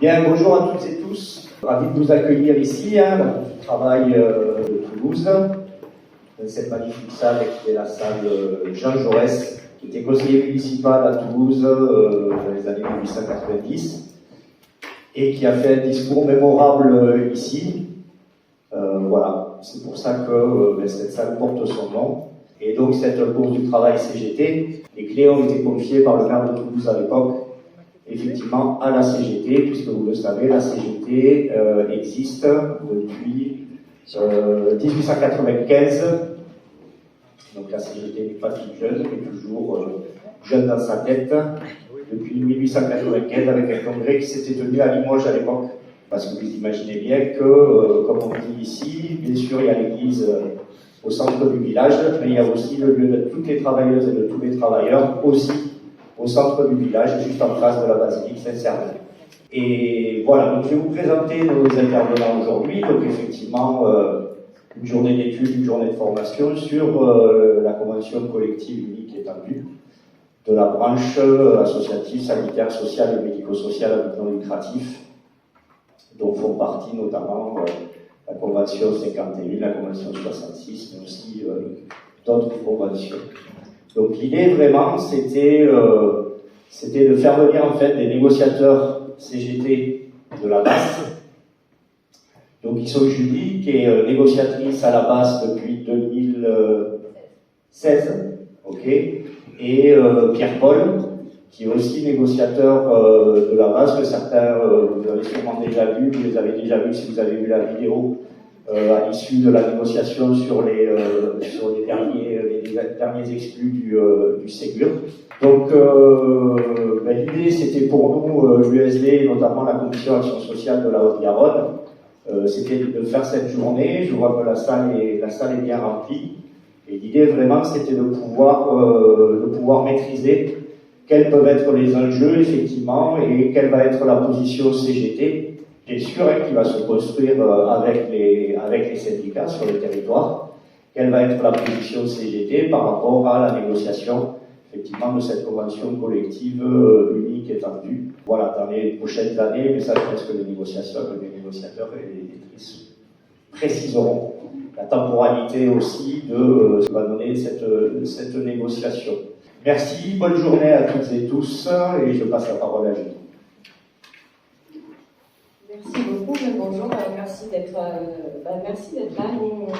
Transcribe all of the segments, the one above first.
Bien, bonjour à toutes et tous. Ravi de vous accueillir ici, dans le travail de Toulouse, dans cette magnifique salle qui est la salle Jean Jaurès, qui était conseiller municipal à Toulouse dans les années 1890 et qui a fait un discours mémorable ici. Voilà, c'est pour ça que cette salle porte son nom. Et donc cette course du travail CGT, les clés ont été confiées par le maire de Toulouse à l'époque, effectivement à la CGT, puisque vous le savez, la CGT existe depuis 1895. Donc la CGT n'est pas toute jeune, mais toujours jeune dans sa tête, depuis 1895, avec un congrès qui s'était tenu à Limoges à l'époque. Parce que vous imaginez bien que, comme on dit ici, bien sûr il y a l'église au centre du village, mais il y a aussi le lieu de toutes les travailleuses et de tous les travailleurs, aussi au centre du village, juste en face de la basilique Saint-Sernin. Et voilà, donc je vais vous présenter nos intervenants aujourd'hui. Donc effectivement, une journée d'études, une journée de formation sur la convention collective unique étendue de la branche associative, sanitaire, sociale et médico-sociale à but non lucratif, dont font partie notamment la Convention 51, la Convention 66, mais aussi d'autres conventions. Donc l'idée vraiment, c'était de faire venir en fait des négociateurs CGT de la BAS. Donc ils sont Julie, qui est négociatrice à la BAS depuis 2016, ok, et Pierre-Paul, qui est aussi négociateur de la base, que certains vous avez sûrement déjà vu, vous les avez déjà vus si vous avez vu la vidéo à l'issue de la négociation sur les derniers exclus du Ségur. Donc l'idée c'était pour nous, l'USD, notamment la Commission Action Sociale de la Haute-Garonne, c'était de faire cette journée. Je vois que la salle est bien remplie, et l'idée vraiment c'était de pouvoir maîtriser quels peuvent être les enjeux, effectivement, et quelle va être la position CGT, bien sûr, qui va se construire avec les syndicats sur le territoire. Quelle va être la position CGT par rapport à la négociation, effectivement, de cette convention collective unique étendue. Voilà, dans les prochaines années, mais ça, je pense que les négociateurs et les négociatrices préciseront la temporalité aussi de ce que va donner cette négociation. Merci, bonne journée à toutes et tous, et je passe la parole à Julie. Merci beaucoup, bonjour, merci d'être là. Nous, on est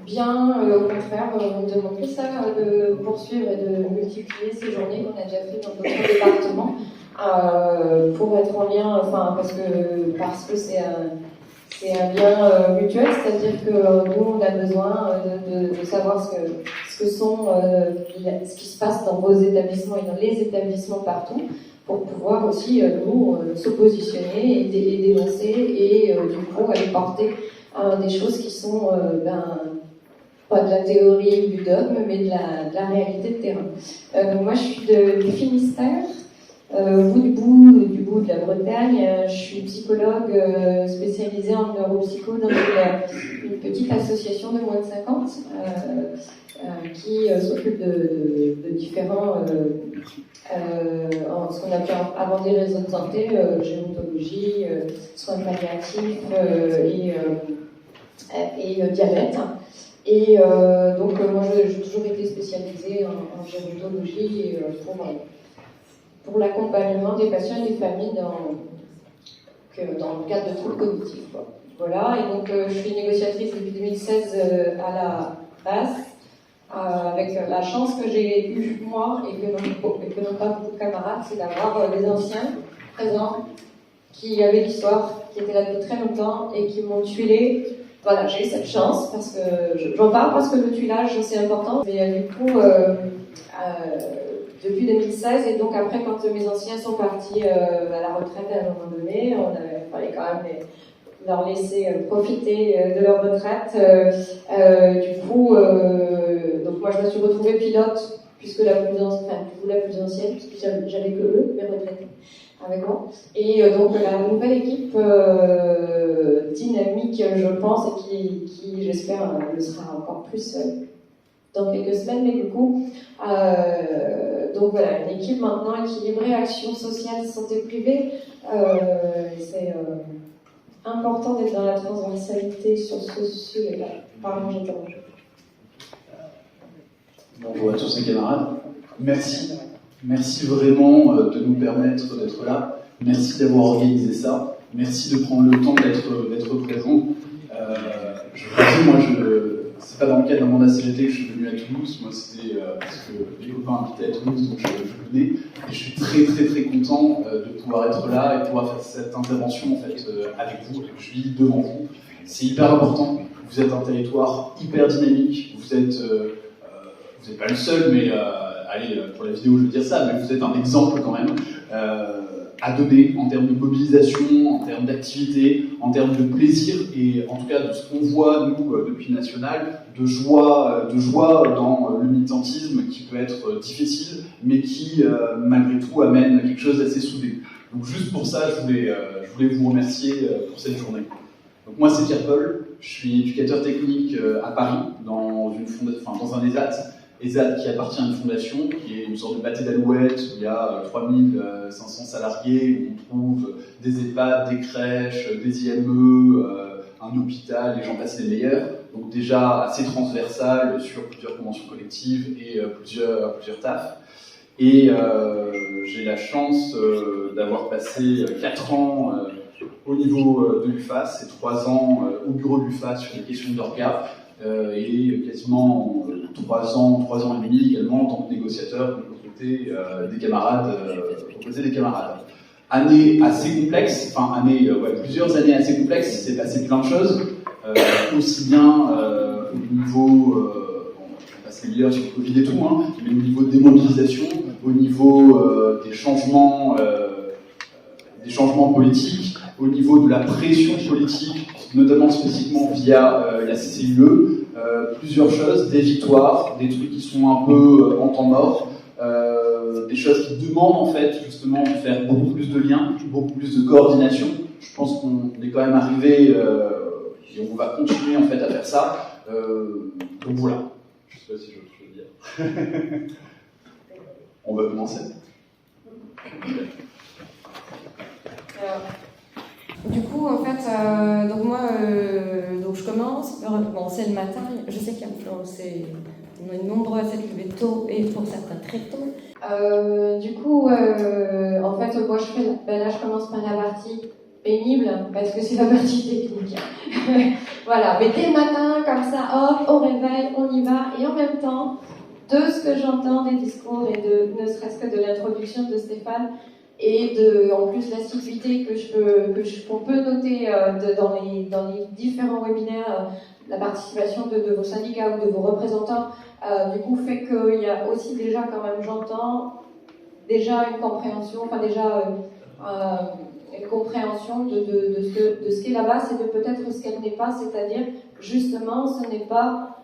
bien, au contraire, on demande plus ça de poursuivre et de multiplier ces journées qu'on a déjà fait dans d'autres départements pour être en lien, parce que c'est un lien mutuel, c'est-à-dire que nous, on a besoin de savoir ce qui se passe dans vos établissements et dans les établissements partout, pour pouvoir aussi, nous, se positionner et dénoncer et du coup aller porter des choses qui sont pas de la théorie ou du dogme, mais de la réalité de terrain. Moi, je suis du Finistère. Au bout du bout de la Bretagne, je suis psychologue spécialisée en neuropsycho dans une petite association de moins de 50 qui s'occupe de différents, ce qu'on appelait avant des réseaux de santé, gérontologie, soins palliatifs et diabète. Et donc moi j'ai toujours été spécialisée en gérontologie pour l'accompagnement des patients et des familles dans le cadre de troubles cognitifs. Voilà, et donc je suis négociatrice depuis 2016 à la BAS, avec la chance que j'ai eue moi et que n'ont pas beaucoup de camarades, c'est d'avoir des anciens présents qui avaient l'histoire, qui étaient là depuis très longtemps et qui m'ont tuilé. Voilà, j'ai eu cette chance parce que j'en parle parce que le tuilage c'est important, mais du coup depuis 2016, et donc après quand mes anciens sont partis à la retraite à un moment donné, il fallait quand même leur laisser profiter de leur retraite. Du coup, donc moi je me suis retrouvée pilote, puisque la plus ancienne, puisque j'avais que eux, mes retraités, avec moi. Et donc la nouvelle équipe dynamique, je pense, et qui j'espère le sera encore plus dans quelques semaines, mais du coup, donc voilà, une équipe maintenant équilibrée, action sociale, santé privée. C'est important d'être dans la transversalité sur ce sujet-là. Pardon, j'interromps. Bonjour à tous les camarades. Merci. Merci vraiment de nous permettre d'être là. Merci d'avoir organisé ça. Merci de prendre le temps d'être présent. Je vous dis, moi, c'est pas dans le cadre d'un mandat CGT que je suis venu à Toulouse. Moi, c'était parce que les copains habitaient à Toulouse, donc je venais. Et je suis très, très, très content de pouvoir être là et de pouvoir faire cette intervention en fait, avec vous, avec Julie, devant vous. C'est hyper important. Vous êtes un territoire hyper dynamique. Vous n'êtes pas le seul, mais allez, pour la vidéo, je veux dire ça, mais vous êtes un exemple quand même à donner en termes de mobilisation, en termes d'activité, en termes de plaisir et en tout cas de ce qu'on voit nous depuis National, de joie dans le militantisme qui peut être difficile, mais qui malgré tout amène quelque chose d'assez soudé. Donc juste pour ça, je voulais vous remercier pour cette journée. Donc moi c'est Pierre-Paul, je suis éducateur technique à Paris dans un ESAT qui appartient à une fondation, qui est une sorte de pâté d'alouette, où il y a 3500 salariés, où on trouve des EHPAD, des crèches, des IME, un hôpital, et j'en passe les meilleurs. Donc déjà assez transversal sur plusieurs conventions collectives et plusieurs tafs. Et j'ai la chance d'avoir passé 4 ans au niveau de l'UFAS et 3 ans au bureau de l'UFAS sur les questions d'orgas. Et quasiment 3 ans et demi également en tant que négociateur aux côtés des camarades. Année assez complexe, plusieurs années assez complexes, il s'est passé plein de choses, aussi bien au niveau, je passe les meilleurs sur le Covid et tout, mais au niveau des mobilisations, au niveau des changements politiques, au niveau de la pression politique, notamment spécifiquement via la CCUE, plusieurs choses, des victoires, des trucs qui sont un peu en temps mort, des choses qui demandent en fait justement de faire beaucoup plus de liens, beaucoup plus de coordination. Je pense qu'on est quand même arrivé et on va continuer en fait à faire ça. Donc voilà. Je sais pas si je veux dire. On va commencer. Du coup, en fait, donc moi, donc je commence. Bon, c'est le matin. Je sais qu'il y a on est nombreux à s'être levés tôt et pour certains très tôt. Du coup, en fait, moi, là, je commence par la partie pénible parce que c'est la partie technique. Voilà, mais dès le matin, comme ça, hop, au réveil, on y va. Et en même temps, de ce que j'entends des discours et ne serait-ce que de l'introduction de Stéphane, et en plus l'assiduité qu'on peut noter dans les différents webinaires, la participation de vos syndicats ou de vos représentants, du coup fait qu'il y a aussi déjà quand même, j'entends déjà une compréhension, une compréhension de ce qu'est la base et de peut-être ce qu'elle n'est pas, c'est-à-dire justement ce n'est pas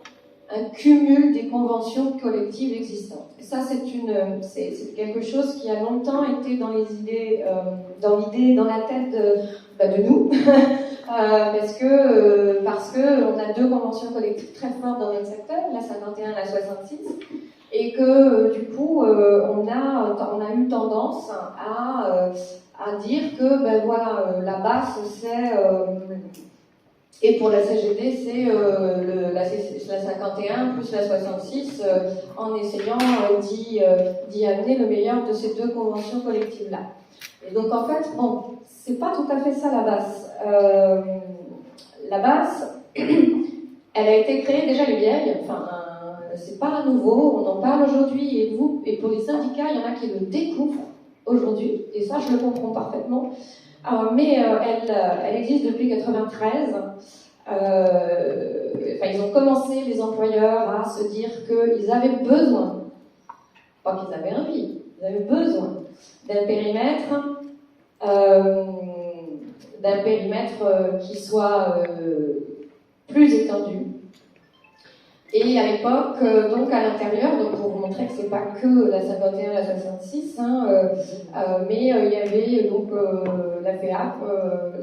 un cumul des conventions collectives existantes. Et ça, c'est quelque chose qui a longtemps été dans les idées, dans la tête de nous, parce que on a 2 conventions collectives très fortes dans notre secteur, la 51 et la 66, et que du coup, on a eu tendance à dire que la base c'est et pour la CGT, c'est la 51 plus la 66, en essayant d'y amener le meilleur de ces 2 conventions collectives-là. Et donc en fait, bon, c'est pas tout à fait ça la base. La base, elle a été créée, déjà elle est vieille, c'est pas nouveau, on en parle aujourd'hui, et pour les syndicats, il y en a qui le découvrent aujourd'hui, et ça je le comprends parfaitement. Mais elle existe depuis 1993. Ils ont commencé, les employeurs, à se dire qu'ils avaient besoin, pas qu'ils avaient envie, ils avaient besoin d'un périmètre qui soit plus étendu. Et à l'époque, donc à l'intérieur, donc pour vous montrer que c'est pas que la 51 et la 66, mais il y avait donc la FEAP,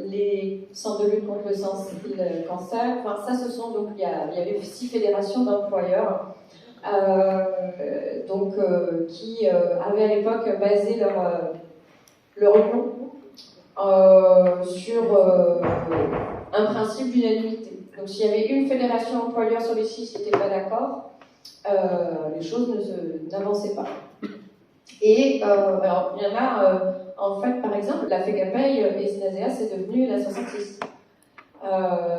les centres de lutte contre le cancer, ça ce sont donc, il y avait 6 fédérations d'employeurs qui avaient à l'époque basé leur union sur un principe d'unanimité. Donc s'il y avait une fédération employeur sur les 6 qui n'était pas d'accord, les choses n'avançaient pas. Et alors, il y en a, en fait, par exemple, la FEGAPEI et SNASEA, c'est devenu la 66.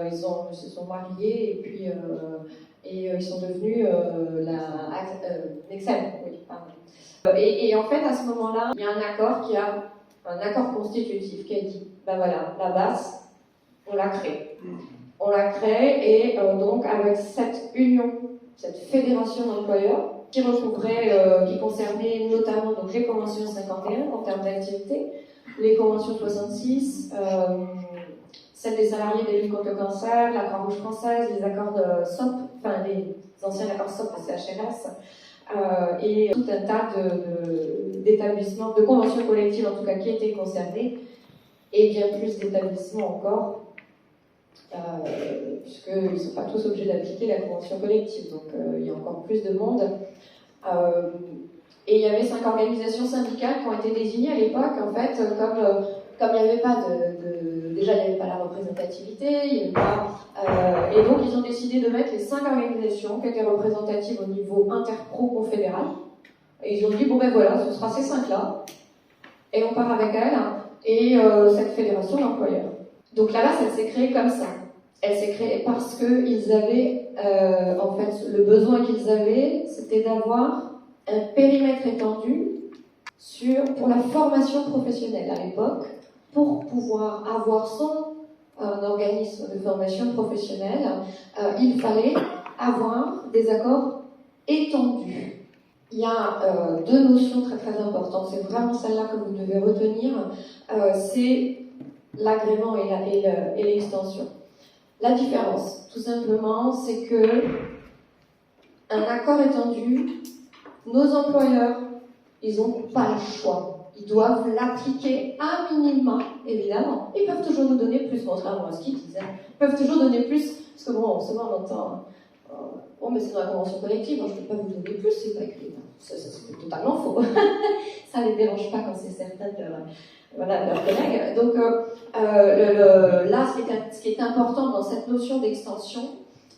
Ils se sont mariés et puis ils sont devenus la Nexem. Oui, pardon. Et en fait, à ce moment-là, il y a un accord constitutif qui a dit, ben voilà, la base, on l'a créée. On l'a créée et donc avec cette union, cette fédération d'employeurs qui recouvrait, qui concernait notamment donc, les conventions 51 en termes d'activité, les conventions 66, celle des salariés des luttes contre le cancer, la Croix-Rouge française, les accords de SOP, enfin les anciens accords SOP de CHRS, et tout un tas d'établissements, de conventions collectives en tout cas qui étaient concernés, et bien plus d'établissements encore, puisqu'ils ne sont pas tous obligés d'appliquer la convention collective, donc il y a encore plus de monde. Et il y avait 5 organisations syndicales qui ont été désignées à l'époque, en fait, comme il n'y avait pas déjà il n'y avait pas la représentativité, il n'y avait pas, et donc ils ont décidé de mettre les 5 organisations qui étaient représentatives au niveau interpro-confédéral, et ils ont dit bon ben voilà, ce sera ces 5-là, et on part avec elles, et cette fédération d'employeurs. Donc la base, elle s'est créée comme ça. Elle s'est créée parce qu'ils avaient, en fait, le besoin qu'ils avaient, c'était d'avoir un périmètre étendu pour la formation professionnelle à l'époque, pour pouvoir avoir son organisme de formation professionnelle, il fallait avoir des accords étendus. Il y a 2 notions très très importantes, c'est vraiment celle-là que vous devez retenir, c'est l'agrément et l'extension. La différence, tout simplement, c'est que un accord étendu, nos employeurs, ils n'ont pas le choix. Ils doivent l'appliquer à minima, évidemment. Ils peuvent toujours nous donner plus, contrairement à ce qu'ils disaient. Ils peuvent toujours donner plus, parce que bon, souvent on entend, oh mais c'est dans la convention collective, je ne peux pas vous donner plus, c'est pas écrit. Ça, c'est totalement faux. Ça ne les dérange pas quand c'est certains de leurs collègues. Donc là, ce qui est important dans cette notion d'extension,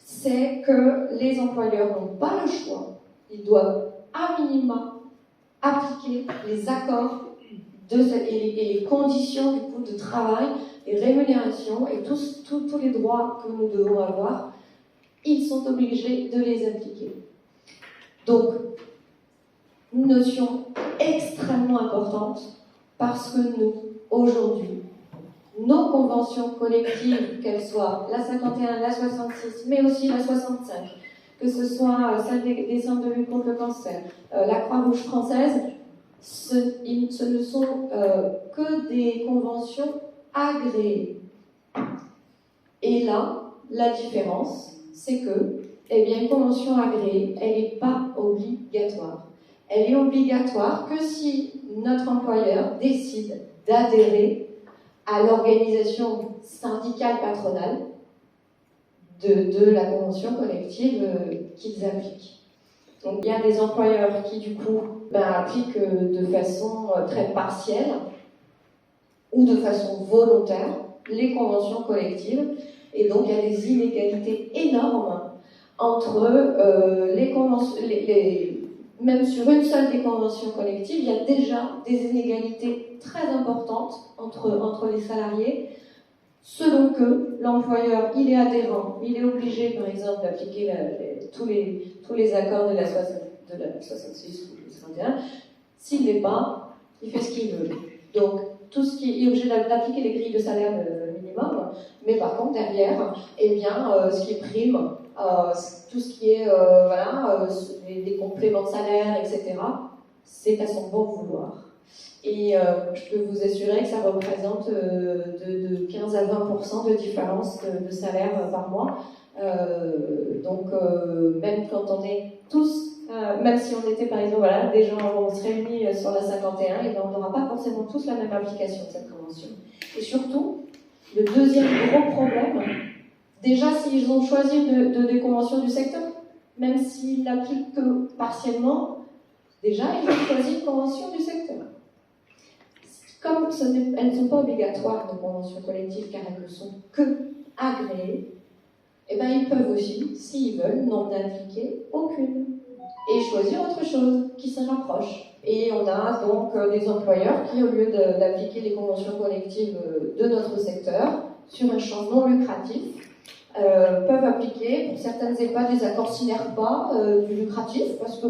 c'est que les employeurs n'ont pas le choix. Ils doivent à minima appliquer les accords et les conditions du coup de travail, les rémunérations et tous les droits que nous devons avoir, ils sont obligés de les appliquer. Donc, une notion extrêmement importante parce que nous, aujourd'hui, nos conventions collectives, qu'elles soient la 51, la 66, mais aussi la 65, que ce soit celle des centres de lutte contre le cancer, la Croix-Rouge française, ce ne sont que des conventions agréées. Et là, la différence, c'est que, une convention agréée, elle n'est pas obligatoire. Elle est obligatoire que si notre employeur décide d'adhérer à l'organisation syndicale patronale de la convention collective qu'ils appliquent. Donc il y a des employeurs qui du coup appliquent de façon très partielle ou de façon volontaire les conventions collectives, et donc il y a des inégalités énormes entre les conventions, même sur une seule des conventions collectives, il y a déjà des inégalités très importantes entre les salariés, selon que l'employeur, il est adhérent, il est obligé, par exemple, d'appliquer tous les accords de la 66 ou 61. S'il ne l'est pas, il fait ce qu'il veut. Donc, tout ce qui est obligé d'appliquer les grilles de salaire minimum, mais par contre, derrière, ce qui prime, tout ce qui est les compléments de salaire, etc., c'est à son bon vouloir. Et je peux vous assurer que ça représente de 15 à 20% de différence de salaire par mois. Donc, même quand on est tous, même si on était par exemple, des gens, on se réunit sur la 51, et on n'aura pas forcément tous la même application de cette convention. Et surtout, le deuxième gros problème, déjà s'ils ont choisi des conventions du secteur, même s'il l'applique que partiellement, déjà, il a choisi une convention du secteur. Comme elles ne sont pas obligatoires, nos conventions collectives, car elles ne sont que agréées, eh ben, ils peuvent aussi, s'ils veulent, n'en appliquer aucune et choisir autre chose qui se rapproche. Et on a donc des employeurs qui, au lieu d'appliquer les conventions collectives de notre secteur sur un champ non lucratif, peuvent appliquer pour certaines EHPAD des accords SINERPA du lucratif, parce que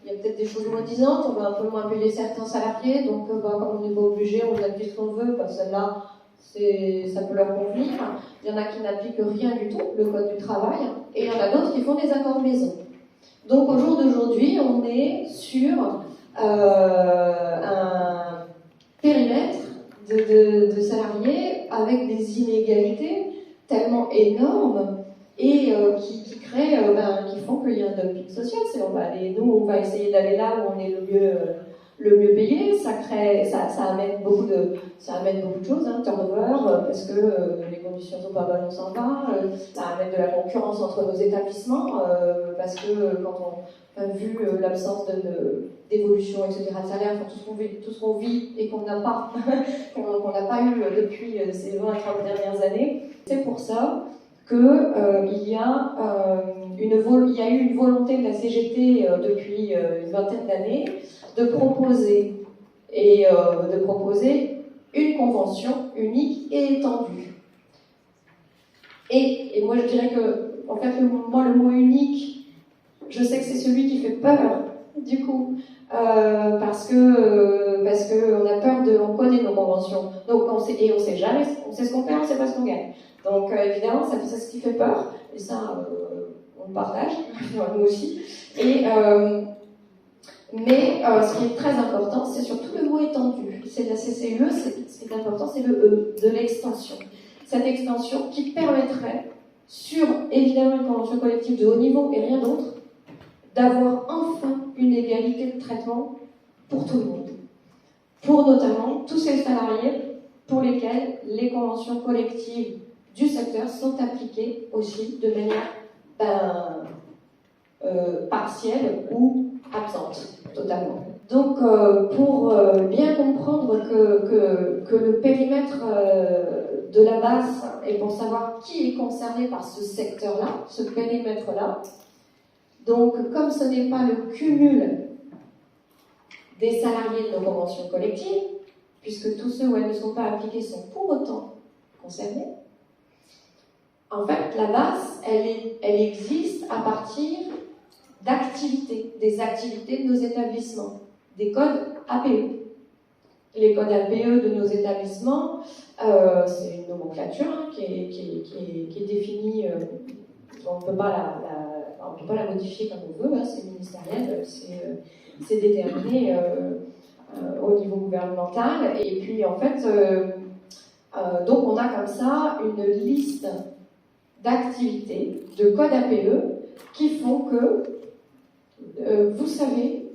il y a peut-être des choses moins disantes, on va un peu moins payer certains salariés, donc comme on n'est pas obligé, on applique ce qu'on veut, celle-là, ça peut leur convenir. Il y en a qui n'appliquent rien du tout, le code du travail, et il y en a d'autres qui font des accords maison. Donc au jour d'aujourd'hui, on est sur un périmètre de salariés avec des inégalités tellement énormes et qui font qu'il y a un dumping social. On va essayer d'aller là où on est le mieux payé. Ça amène beaucoup de choses, turnover, parce que les conditions sont pas bonnes, on s'en va. Ça amène de la concurrence entre nos établissements, parce que quand on a vu l'absence d'évolution, etc., de salaire, tout ce qu'on vit et qu'on n'a pas, qu'on n'a pas eu depuis ces 20 à 30 dernières années, c'est pour ça qu'il y a eu une volonté de la CGT depuis une vingtaine d'années de proposer une convention unique et étendue. Et moi je dirais que, en fait, le mot unique, je sais que c'est celui qui fait peur, du coup, parce que on connaît nos conventions, donc on sait jamais, on sait ce qu'on perd, on sait pas ce qu'on gagne. Donc évidemment, c'est ce qui fait peur, et ça, on le partage, nous aussi. Mais ce qui est très important, c'est surtout le mot étendu. C'est la CCE, ce qui est important, c'est le E, de l'extension. Cette extension qui permettrait, sur évidemment une convention collective de haut niveau et rien d'autre, d'avoir enfin une égalité de traitement pour tout le monde. Pour notamment tous ces salariés pour lesquels les conventions collectives du secteur sont appliquées aussi de manière partielle ou absente, totalement. Donc, pour bien comprendre que le périmètre de la base, et pour savoir qui est concerné par ce secteur-là, ce périmètre-là, donc comme ce n'est pas le cumul des salariés de nos conventions collectives, puisque tous ceux où elles ne sont pas appliquées sont pour autant concernés, en fait, la base, elle existe à partir d'activités, des activités de nos établissements, des codes APE. Les codes APE de nos établissements, c'est une nomenclature qui est définie, on ne peut pas la modifier comme on veut, c'est ministériel, c'est déterminé au niveau gouvernemental. Et puis en fait, donc on a comme ça une liste d'activités, de codes APE qui font que vous savez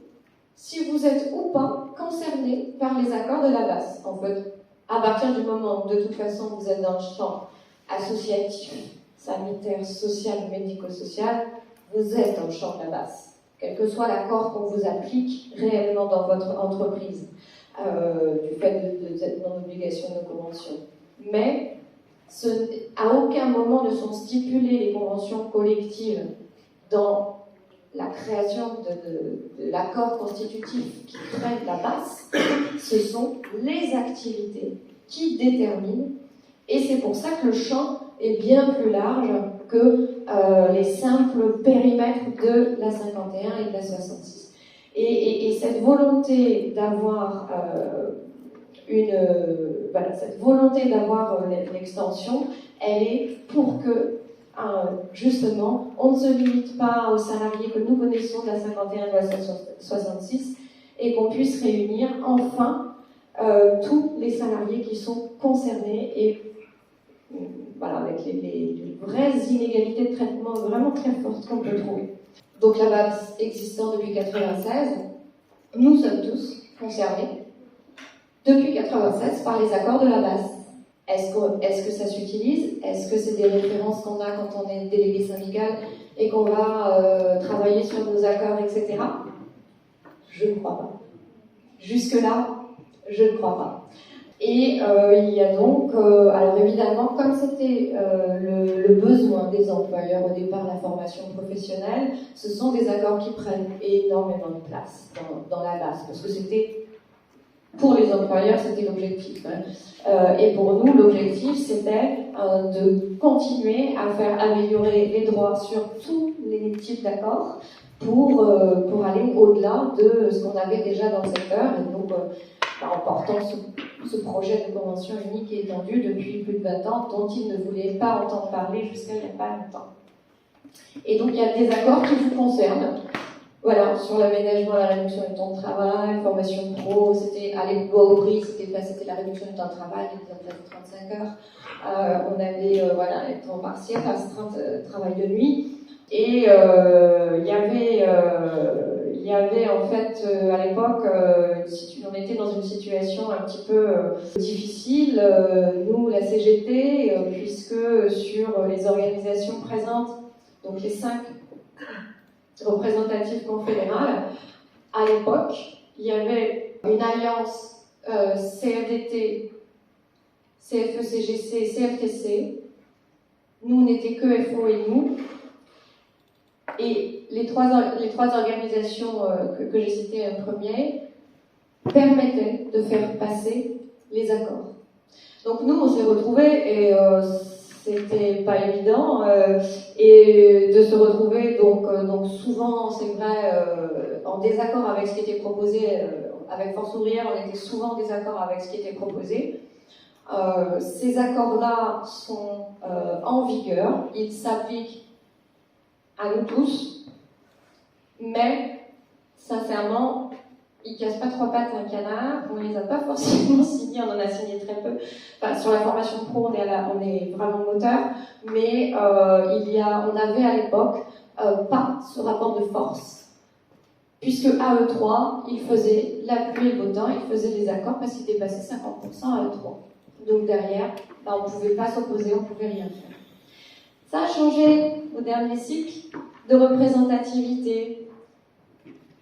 si vous êtes ou pas concerné par les accords de la base. En fait, à partir du moment où de toute façon vous êtes dans le champ associatif, sanitaire, social, médico-social, vous êtes dans le champ de la base. Quel que soit l'accord qu'on vous applique réellement dans votre entreprise, du fait de cette non-obligation de convention. Mais à aucun moment ne sont stipulées les conventions collectives dans la création de l'accord constitutif qui crée la base. Ce sont les activités qui déterminent, et c'est pour ça que le champ est bien plus large que les simples périmètres de la 51 et de la 66. Et cette volonté d'avoir l'extension, elle est pour que justement on ne se limite pas aux salariés que nous connaissons de la 51 et de la 66 et qu'on puisse réunir enfin tous les salariés qui sont concernés et avec les vraies inégalités de traitement vraiment très fortes qu'on peut trouver. Donc la base existant depuis 1996, nous sommes tous concernés depuis 1996 par les accords de la base. Est-ce que ça s'utilise? Est-ce que c'est des références qu'on a quand on est délégué syndical et qu'on va travailler sur nos accords, etc. Je ne crois pas. Jusque-là, je ne crois pas. Et il y a donc, alors évidemment, comme c'était le besoin des employeurs au départ, la formation professionnelle, ce sont des accords qui prennent énormément de place dans la base, parce que c'était, pour les employeurs, c'était l'objectif. Et pour nous, l'objectif, c'était de continuer à faire améliorer les droits sur tous les types d'accords pour aller au-delà de ce qu'on avait déjà dans le secteur. Et donc, en portant ce projet de convention unique et étendue depuis plus de 20 ans, dont ils ne voulaient pas entendre parler jusqu'à il n'y a pas longtemps. Et donc, il y a des accords qui vous concernent. Voilà, sur l'aménagement, la réduction du temps de travail, formation pro, c'était à l'époque, c'était la réduction du temps de travail, les 35 heures. On avait, les temps partiels, astreinte, travail de nuit. Et il y avait en fait à l'époque, on était dans une situation un petit peu difficile, nous la CGT, puisque sur les organisations présentes, donc les 5 représentatives confédérales, à l'époque, il y avait une alliance CFDT, CFE-CGC, CFTC. Nous, on n'était que FO et nous. Et les trois organisations que j'ai citées en premier permettaient de faire passer les accords. Donc nous, on s'est retrouvés et c'était pas évident et de se retrouver donc souvent, c'est vrai, en désaccord avec ce qui était proposé. Avec Force ouvrière, on était souvent en désaccord avec ce qui était proposé. Ces accords-là sont en vigueur, ils s'appliquent à nous tous, mais sincèrement, ils cassent pas 3 pattes à un canard, on les a pas forcément signés, on en a signé très peu. Enfin, sur la formation pro, on est vraiment moteur, mais on avait à l'époque pas ce rapport de force, puisque AE3, il faisait la pluie et le beau temps, il faisait des accords parce qu'il dépassait 50% à AE3. Donc derrière, on ne pouvait pas s'opposer, on ne pouvait rien faire. Ça a changé au dernier cycle de représentativité.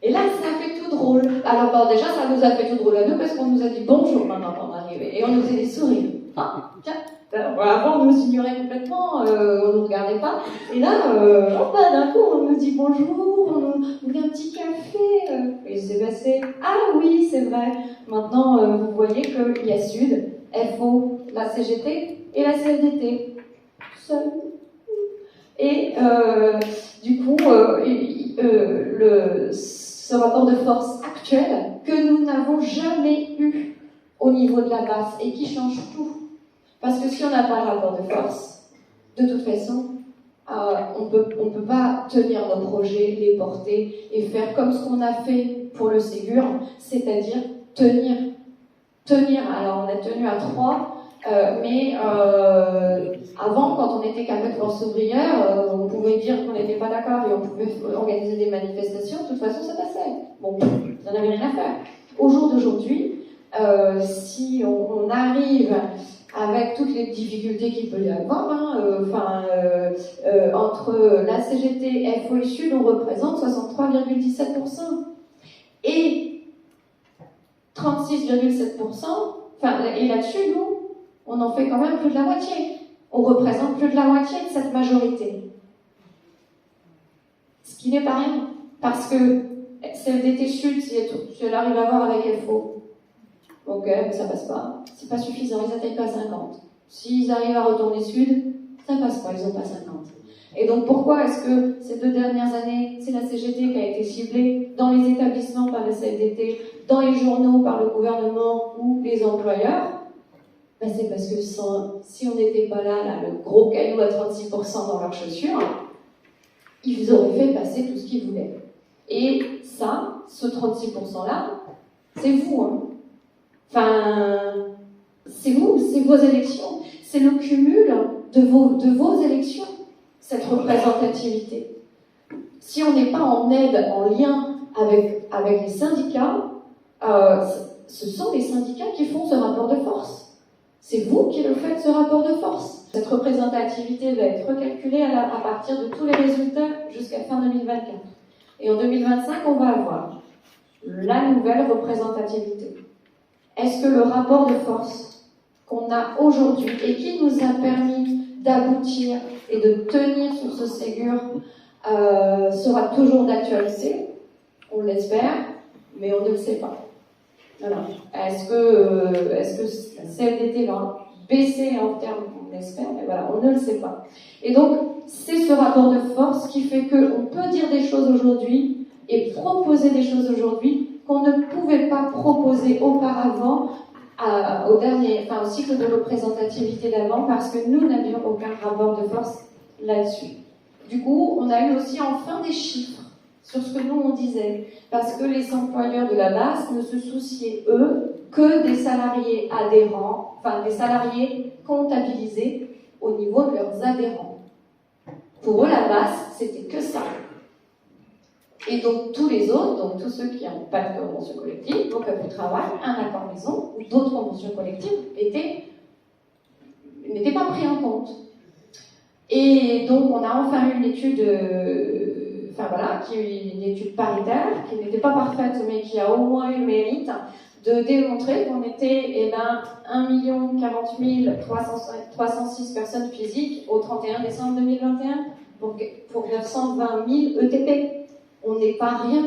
Et là, ça a fait tout drôle. Alors déjà, ça nous a fait tout drôle à nous parce qu'on nous a dit bonjour maintenant quand on arrivait. Et on nous faisait des sourires. Ah, tiens, avant, on nous ignorait complètement, on ne nous regardait pas. Et là, d'un coup, on nous dit bonjour, on nous fait un petit café. Et c'est passé. Ah oui, c'est vrai. Maintenant, vous voyez qu'il y a Sud, FO, la CGT et la CFDT. Seul. Et du coup, ce rapport de force actuel que nous n'avons jamais eu au niveau de la base et qui change tout. Parce que si on n'a pas le rapport de force, de toute façon, on peut pas tenir nos projets, les porter et faire comme ce qu'on a fait pour le Ségur, c'est-à-dire tenir. Alors on a tenu à 3. Mais avant, quand on était qu'avec Force ouvrière, on pouvait dire qu'on n'était pas d'accord et on pouvait organiser des manifestations, de toute façon ça passait. Bon, ça n'avait rien à faire. Au jour d'aujourd'hui, si on arrive avec toutes les difficultés qu'il peut y avoir, entre la CGT, FO et Sud, on représente 63,17%. Et 36,7%, et là-dessus, nous, on en fait quand même plus de la moitié. On représente plus de la moitié de cette majorité. Ce qui n'est pas rien. Parce que CFDT Sud, si elle arrive à voir avec FO, ok, mais ça passe pas. C'est pas suffisant, ils n'atteignent pas 50. S'ils arrivent à retourner Sud, ça passe pas, ils n'ont pas 50. Et donc pourquoi est-ce que ces 2 dernières années, c'est la CGT qui a été ciblée dans les établissements par la CFDT, dans les journaux par le gouvernement ou les employeurs? C'est parce que si on n'était pas là, le gros caillou à 36% dans leurs chaussures, ils auraient fait passer tout ce qu'ils voulaient. Et ça, ce 36%-là, c'est vous. C'est vous, c'est vos élections. C'est le cumul de vos élections, cette représentativité. Si on n'est pas en aide, en lien avec les syndicats, ce sont les syndicats qui font ce rapport de force. C'est vous qui le faites, ce rapport de force. Cette représentativité va être recalculée à partir de tous les résultats jusqu'à fin 2024. Et en 2025, on va avoir la nouvelle représentativité. Est-ce que le rapport de force qu'on a aujourd'hui et qui nous a permis d'aboutir et de tenir sur ce Ségur sera toujours d'actualité? On l'espère, mais on ne le sait pas. Voilà. Est-ce que la CFDT va baisser en termes, on espère, mais voilà, on ne le sait pas. Et donc, c'est ce rapport de force qui fait qu'on peut dire des choses aujourd'hui et proposer des choses aujourd'hui qu'on ne pouvait pas proposer auparavant au cycle de représentativité d'avant, parce que nous n'avions aucun rapport de force là-dessus. Du coup, on a eu aussi enfin des chiffres sur ce que nous on disait, parce que les employeurs de la base ne se souciaient, eux, que des salariés adhérents, enfin des salariés comptabilisés au niveau de leurs adhérents. Pour eux, la base, c'était que ça. Et donc tous les autres, donc tous ceux qui n'ont pas de convention collective, donc du travail, un accord maison ou d'autres conventions collectives n'étaient pas pris en compte. Et donc on a enfin eu une étude, une étude paritaire qui n'était pas parfaite, mais qui a au moins eu le mérite de démontrer qu'on était 1 040 306 personnes physiques au 31 décembre 2021 pour 920 000 ETP. On n'est pas rien.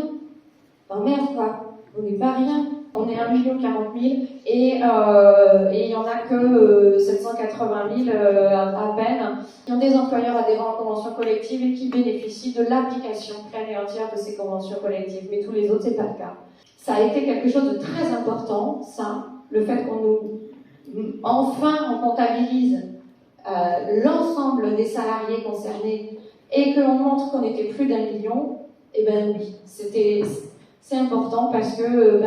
Enfin merde quoi, on n'est pas rien. On est 1 040 000 et il n'y en a que 780 000 à peine qui ont des employeurs adhérents en convention collective et qui bénéficient de l'application pleine et entière de ces conventions collectives. Mais tous les autres, c'est pas le cas. Ça a été quelque chose de très important, ça, le fait on comptabilise l'ensemble des salariés concernés et qu'on montre qu'on était plus d'1 million. Eh bien oui, c'est important parce que vous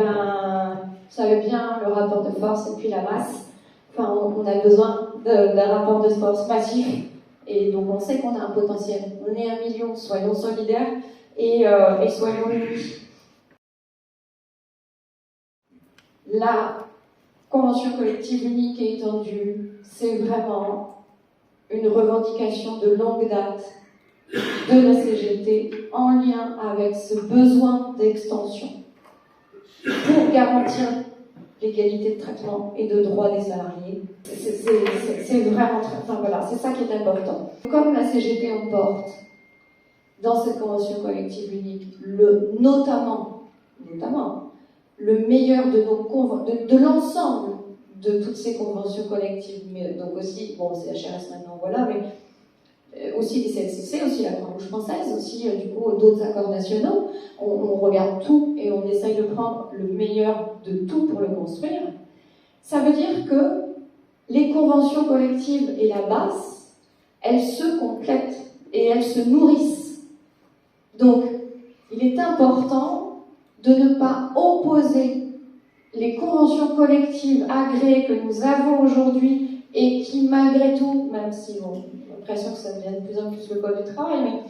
savez bien le rapport de force et puis la masse. Enfin, on a besoin d'un rapport de force massif et donc on sait qu'on a un potentiel. On est 1 million, soyons solidaires et soyons unis. La convention collective unique et étendue, c'est vraiment une revendication de longue date de la CGT en lien avec ce besoin d'extension pour garantir l'égalité de traitement et de droit des salariés. C'est vraiment c'est ça qui est important. Comme la CGT emporte dans cette convention collective unique notamment le meilleur de l'ensemble de toutes ces conventions collectives, mais donc aussi, CHRS maintenant, voilà, mais aussi les CLCC, aussi la Croix-Rouge française, aussi d'autres accords nationaux. On regarde tout et on essaye de prendre le meilleur de tout pour le construire. Ça veut dire que les conventions collectives et la base, elles se complètent et elles se nourrissent. Donc, il est important de ne pas opposer les conventions collectives agréées que nous avons aujourd'hui et qui, malgré tout, même si j'ai l'impression que ça devient de plus en plus le code du travail, mais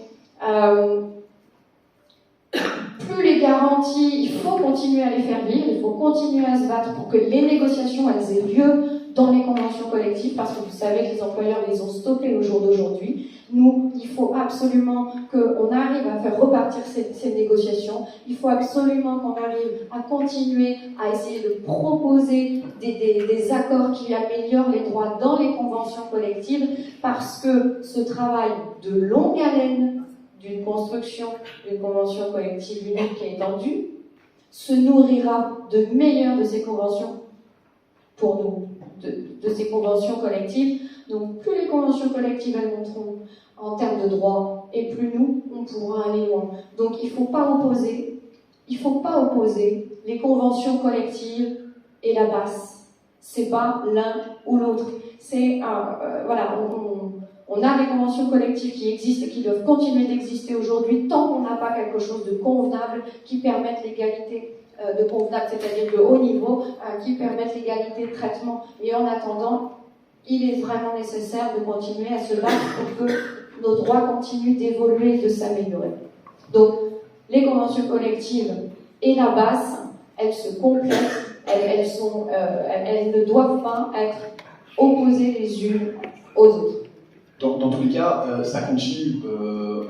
plus les garanties, il faut continuer à les faire vivre, il faut continuer à se battre pour que les négociations elles aient lieu dans les conventions collectives, parce que vous savez que les employeurs les ont stoppées au jour d'aujourd'hui. Nous, il faut absolument qu'on arrive à faire repartir ces négociations. Il faut absolument qu'on arrive à continuer à essayer de proposer des accords qui améliorent les droits dans les conventions collectives, parce que ce travail de longue haleine d'une construction d'une convention collective unique et étendue se nourrira de meilleures de ces conventions pour nous, de ces conventions collectives. Donc plus les conventions collectives elles monteront en termes de droits, et plus nous, on pourra aller loin. Donc il ne faut pas opposer les conventions collectives et la base. C'est pas l'un ou l'autre. C'est on a des conventions collectives qui existent et qui doivent continuer d'exister aujourd'hui tant qu'on n'a pas quelque chose de convenable qui permette l'égalité de convenable, c'est-à-dire de haut niveau, qui permette l'égalité de traitement. Et en attendant, il est vraiment nécessaire de continuer à se battre pour que nos droits continuent d'évoluer et de s'améliorer. Donc, les conventions collectives et la base, elles se complètent, elles ne doivent pas être opposées les unes aux autres. cas, ça continue.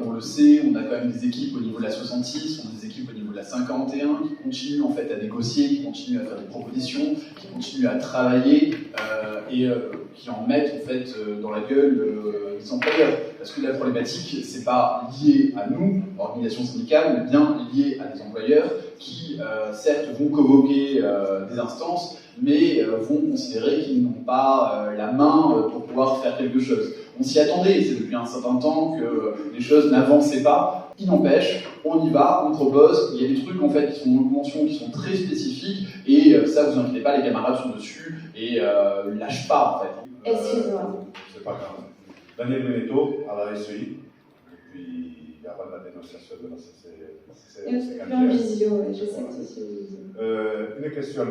On le sait, on a quand même des équipes au niveau de la 66, on a des équipes au niveau de la 51 qui continuent en fait à négocier, qui continuent à faire des propositions, qui continuent à travailler et qui en mettent en fait dans la gueule des employeurs. Parce que la problématique, c'est pas lié à nous, organisation syndicale, mais bien lié à des employeurs qui, certes, vont convoquer des instances, mais vont considérer qu'ils n'ont pas la main pour pouvoir faire quelque chose. On s'y attendait, c'est depuis un certain temps que les choses n'avançaient pas. Il n'empêche, on y va, on propose, il y a des trucs en fait qui sont en convention, qui sont très spécifiques, et ça, vous inquiétez pas, les camarades sont dessus et lâchent pas en fait. Excuse-moi. C'est pas grave. Daniel Beneteau, à la SEI, depuis avant la dénonciation de la CCC. En visio, je sais que c'est visio. Une question,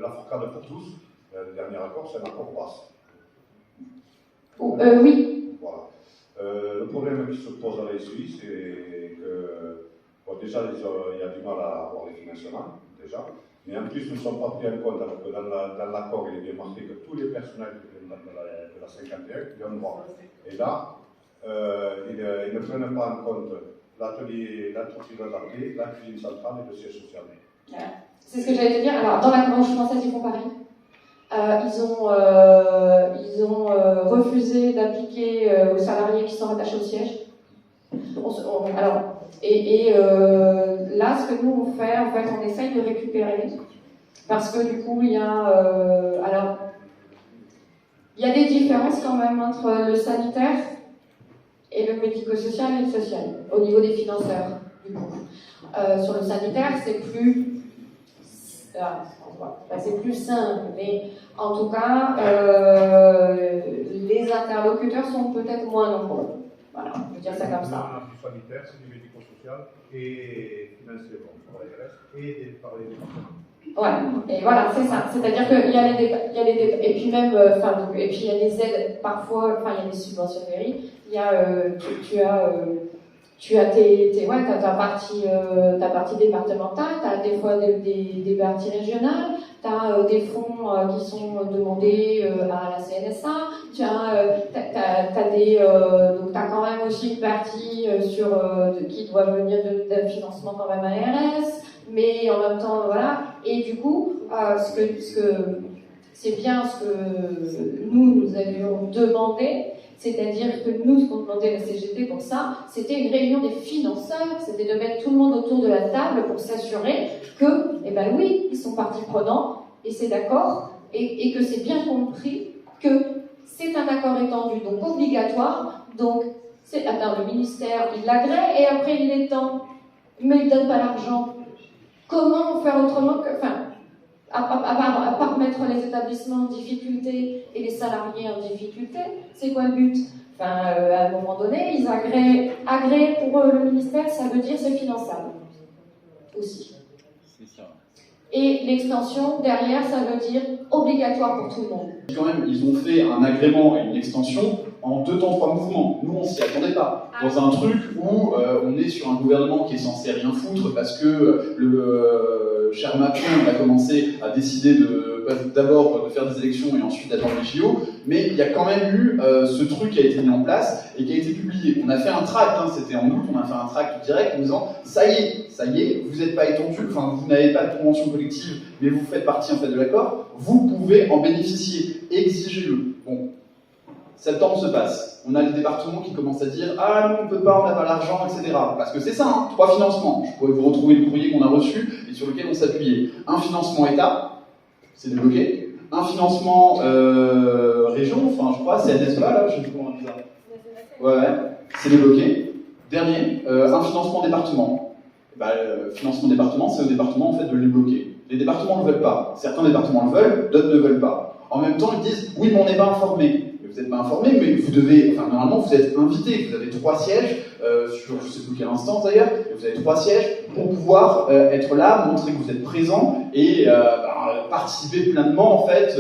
la forcade pour tous, le dernier accord, c'est un accord basse. Oui. Voilà. Le problème qui se pose à la SEI, c'est que, bon, déjà, il y a du mal à avoir les financements, déjà, mais en plus, nous ne sommes pas pris en compte, alors que dans l'accord, il est bien marqué que tous les personnels de la 51 y ont droit. Et là, ils ne prennent pas en compte l'atelier, l'entreprise adaptée, la cuisine centrale et le siège social. C'est ce que j'allais te dire. Alors, dans la Convention française, ils font pareil. Ils ont refusé d'appliquer aux salariés qui sont rattachés au siège. Là, ce que nous on fait, en fait, on essaye de récupérer, parce que du coup, il y a des différences quand même entre le sanitaire et le médico-social et le social, au niveau des financeurs, du coup. Sur le sanitaire, c'est plus simple, mais en tout cas, les interlocuteurs sont peut-être moins nombreux. Voilà, je veux dire ça comme ça. Du sanitaire, c'est du médico-social et financier, par les restes, et par les départements. Ouais, et voilà, c'est ça. C'est-à-dire qu'il y a les débats, et puis même, et puis il y a des aides, parfois, il y a des subventions de mairie, il y a, tu as ta partie départementale, tu as des fois des parties régionales, tu as des fonds qui sont demandés à la CNSA, donc tu as quand même aussi une partie qui doit venir d'un financement quand même ARS, mais en même temps, voilà. Et du coup, c'est bien ce que nous avions demandé. C'est-à-dire que nous, ce qu'on demandait à la CGT pour ça, c'était une réunion des financeurs, c'était de mettre tout le monde autour de la table pour s'assurer que, oui, ils sont partie prenante, et c'est d'accord, et que c'est bien compris que c'est un accord étendu, donc obligatoire, donc le ministère, il l'agrée, et après il l'étend, mais il ne donne pas l'argent. Comment faire autrement que... à part mettre les établissements en difficulté et les salariés en difficulté, c'est quoi le but ? À un moment donné, ils agréent pour le ministère, ça veut dire c'est finançable aussi. C'est ça. Et l'extension, derrière, ça veut dire obligatoire pour tout le monde. Quand même, ils ont fait un agrément et une extension en 2 temps 3 mouvements. Nous, on s'y attendait pas. Dans un truc où on est sur un gouvernement qui est censé rien foutre parce que le cher Macron a commencé à décider d'abord de faire des élections et ensuite d'attendre les JO, mais il y a quand même eu ce truc qui a été mis en place et qui a été publié. On a fait un tract, c'était en août, on a fait un tract direct en disant ça y est, vous n'êtes pas étendu, vous n'avez pas de convention collective, mais vous faites partie en fait de l'accord, vous pouvez en bénéficier, exigez-le. Bon, septembre se passe, on a les départements qui commencent à dire ah non, on peut pas, on n'a pas l'argent, etc. Parce que c'est ça, 3 financements. Je pourrais vous retrouver le courrier qu'on a reçu et sur lequel on s'appuyait. Un financement État, c'est débloqué. Un financement région, je crois, c'est NSBA là, je sais plus comment on dit ça. Ouais, c'est débloqué. Dernier, un financement département. Financement département, c'est au département en fait de les bloquer. Les départements ne le veulent pas. Certains départements le veulent, d'autres ne veulent pas. En même temps, ils disent oui, mais on n'est pas informé. Vous n'êtes pas informé, mais vous devez, normalement, vous êtes invité. Vous avez 3 sièges, sur je ne sais plus quelle instance d'ailleurs, vous avez 3 sièges pour pouvoir être là, montrer que vous êtes présent et participer pleinement en fait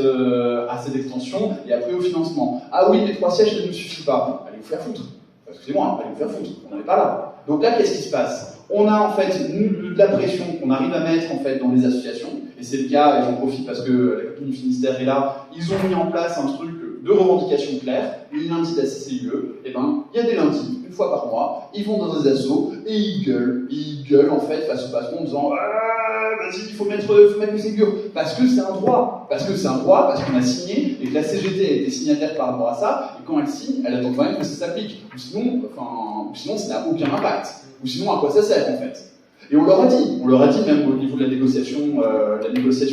à cette extension et après au financement. Ah oui, les 3 sièges, ça ne nous suffit pas. Allez vous faire foutre. Excusez-moi, allez vous faire foutre. On n'est pas là. Donc là, qu'est-ce qui se passe ? On a en fait de la pression qu'on arrive à mettre en fait dans les associations, et c'est le cas, et j'en profite parce que la copine du Finistère est là, ils ont mis en place un truc de revendications claires. Les lundis de la CCIE, eh ben, il y a des lundis, une fois par mois, ils vont dans des assos et ils gueulent en fait face au patron en disant vas-y, il faut mettre le Ségur, parce que c'est un droit, parce qu'on a signé et que la CGT a été signataire par rapport à ça, et quand elle signe, elle attend quand même que ça s'applique, ou sinon ça n'a aucun impact, ou sinon à quoi ça sert en fait. Et on leur a dit même au niveau de la négociation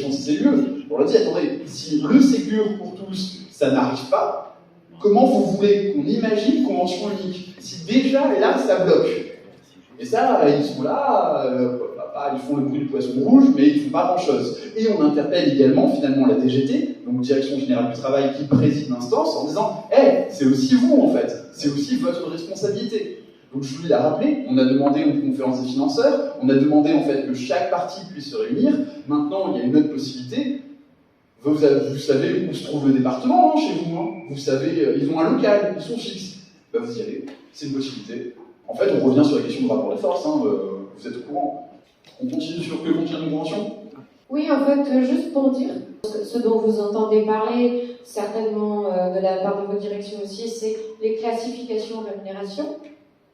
CCIE, on leur a dit attendez, si le Ségur pour tous ça n'arrive pas, comment vous voulez qu'on imagine convention unique si déjà là ça bloque? Et ça, ils sont là, ils font le bruit du poisson rouge, mais ils ne font pas grand-chose. Et on interpelle également, finalement, la DGT, donc Direction Générale du Travail, qui préside l'instance, en disant « hey, c'est aussi vous, en fait, c'est aussi votre responsabilité ». Donc je voulais la rappeler, on a demandé une conférence des financeurs, on a demandé en fait que chaque partie puisse se réunir. Maintenant, il y a une autre possibilité. Vous savez où se trouve le département, chez vous, hein. Vous savez, ils ont un local, ils sont fixes. Ben, vous y allez, c'est une possibilité. En fait, on revient sur la question du rapport de force, hein, vous êtes au courant. On continue sur que contient une convention? Oui, en fait, juste pour dire, ce dont vous entendez parler, certainement de la part de votre direction aussi, c'est les classifications rémunération.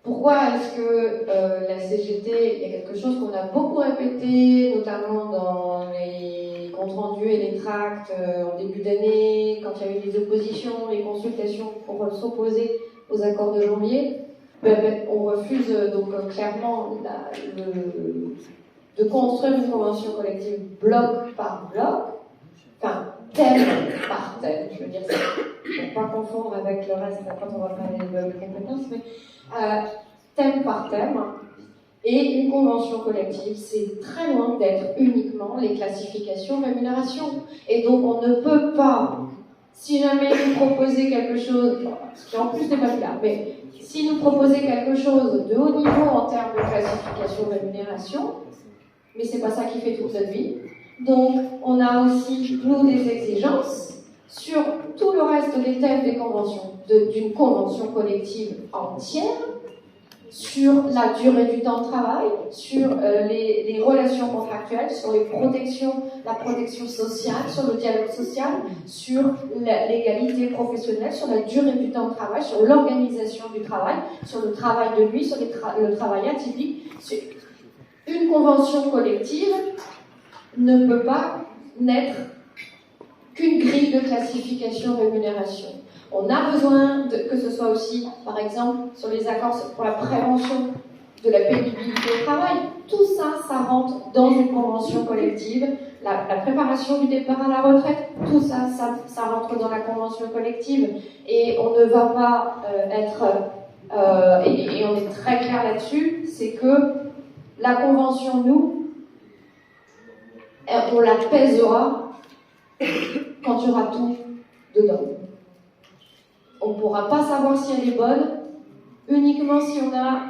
Pourquoi est-ce que la CGT, il y a quelque chose qu'on a beaucoup répété, notamment dans les comptes rendus et les tracts en début d'année, quand il y a eu des oppositions, les consultations pour s'opposer aux accords de janvier, on refuse donc clairement de construire une convention collective bloc par bloc, enfin thème par thème, je veux dire ça, pour ne pas confondre avec le reste quand on va parler de compétences, mais thème par thème. Et une convention collective, c'est très loin d'être uniquement les classifications rémunération. Et donc on ne peut pas, si jamais vous proposez quelque chose, ce qui en plus n'est pas le cas, mais si nous proposez quelque chose de haut niveau en termes de classification rémunération, mais c'est pas ça qui fait toute notre vie. Donc, on a aussi, nous, des exigences sur tout le reste des thèmes des conventions, d'une convention collective entière, sur la durée du temps de travail, sur les relations contractuelles, sur la protection sociale, sur le dialogue social, sur l'égalité professionnelle, sur la durée du temps de travail, sur l'organisation du travail, sur le travail de nuit, sur le travail atypique. Une convention collective ne peut pas n'être qu'une grille de classification rémunération. On a besoin que ce soit aussi, par exemple, sur les accords pour la prévention de la pénibilité au travail. Tout ça, ça rentre dans une convention collective. La préparation du départ à la retraite, tout ça, ça rentre dans la convention collective. Et on ne va pas et on est très clair là-dessus, c'est que la convention, nous, on la pèsera quand il y aura tout dedans. On ne pourra pas savoir si elle est bonne uniquement si on a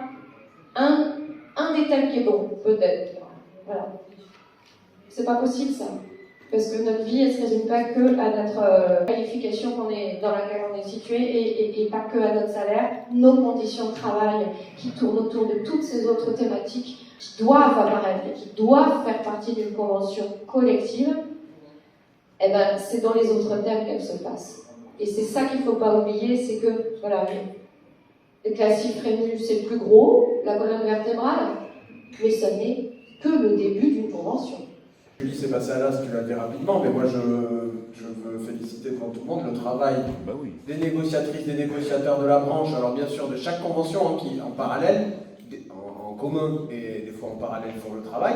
un des thèmes qui est bon, peut-être. Voilà. C'est pas possible ça. Parce que notre vie, elle se résume pas que à notre qualification dans laquelle on est situé et pas que à notre salaire. Nos conditions de travail qui tournent autour de toutes ces autres thématiques qui doivent apparaître et qui doivent faire partie d'une convention collective, eh ben, c'est dans les autres thèmes qu'elles se passent. Et c'est ça qu'il ne faut pas oublier, c'est que, voilà, le classif Rému, c'est le plus gros, la colonne vertébrale, mais ça n'est que le début d'une convention. Julie, c'est passé à l'as, tu l'as dit rapidement, mais moi je veux féliciter devant tout le monde le travail des négociatrices, des négociateurs de la branche, alors bien sûr de chaque convention hein, qui en parallèle, en commun et des fois en parallèle font le travail.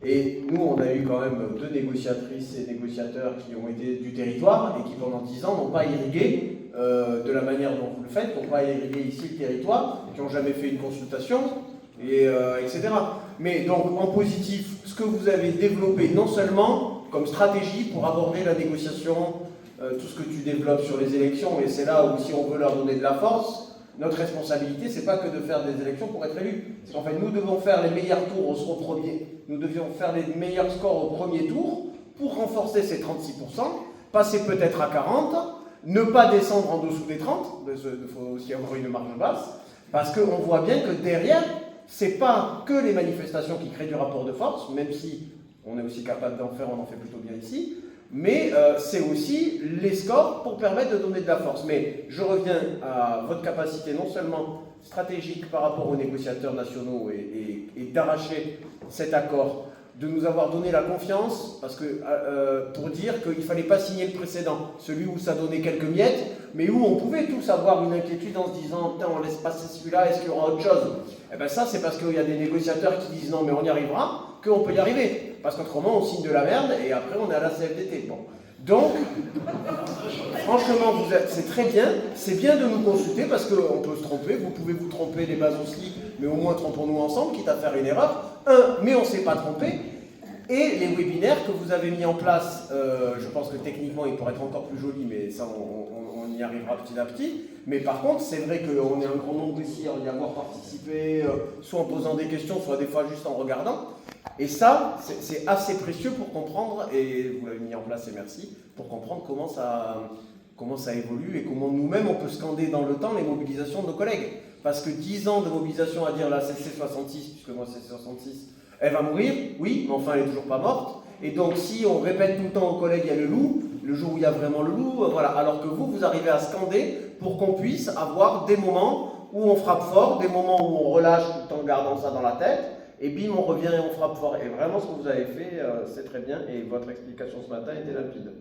Et nous, on a eu quand même 2 négociatrices et négociateurs qui ont été du territoire et qui pendant 10 ans n'ont pas irrigué de la manière dont vous le faites, n'ont pas irrigué ici le territoire, qui n'ont jamais fait une consultation, etc. Mais donc en positif, ce que vous avez développé non seulement comme stratégie pour aborder la négociation, tout ce que tu développes sur les élections, et c'est là où si on veut leur donner de la force, notre responsabilité, c'est pas que de faire des élections pour être élus. C'est qu'en fait, nous devons faire les meilleurs tours au premier. Nous devions faire les meilleurs scores au premier tour pour renforcer ces 36%, passer peut-être à 40%, ne pas descendre en dessous des 30%, il faut aussi avoir une marge basse, parce qu'on voit bien que derrière, c'est pas que les manifestations qui créent du rapport de force, même si on est aussi capable d'en faire, on en fait plutôt bien ici. mais c'est aussi les scores pour permettre de donner de la force. Mais je reviens à votre capacité non seulement stratégique par rapport aux négociateurs nationaux et d'arracher cet accord, de nous avoir donné la confiance, parce que pour dire qu'il ne fallait pas signer le précédent, celui où ça donnait quelques miettes, mais où on pouvait tous avoir une inquiétude en se disant « Putain, on laisse passer celui-là, est-ce qu'il y aura autre chose ?» Eh bien ça, c'est parce qu'il y a des négociateurs qui disent « Non, mais on y arrivera », qu'on peut y arriver. Parce qu'autrement, on signe de la merde et après, on est à la CFDT. Bon. Donc, franchement, c'est très bien. C'est bien de nous consulter parce qu'on peut se tromper. Vous pouvez vous tromper, les bases aussi, mais au moins trompons-nous ensemble, quitte à faire une erreur. Mais on ne s'est pas trompé. Et les webinaires que vous avez mis en place, je pense que techniquement, ils pourraient être encore plus jolis, mais ça, on y arrivera petit à petit. Mais par contre, c'est vrai qu'on est un grand nombre ici à y avoir participé, soit en posant des questions, soit des fois juste en regardant. Et ça, c'est assez précieux pour comprendre, et vous l'avez mis en place et merci, pour comprendre comment ça évolue et comment nous-mêmes on peut scander dans le temps les mobilisations de nos collègues. Parce que 10 ans de mobilisation à dire la CC66, puisque moi CC66, elle va mourir, oui, mais enfin elle n'est toujours pas morte. Et donc si on répète tout le temps aux collègues il y a le loup, le jour où il y a vraiment le loup, voilà. Alors que vous arrivez à scander pour qu'on puisse avoir des moments où on frappe fort, des moments où on relâche tout en gardant ça dans la tête, et bim, on revient et on frappe fort. Et vraiment, ce que vous avez fait, c'est très bien, et votre explication ce matin était limpide.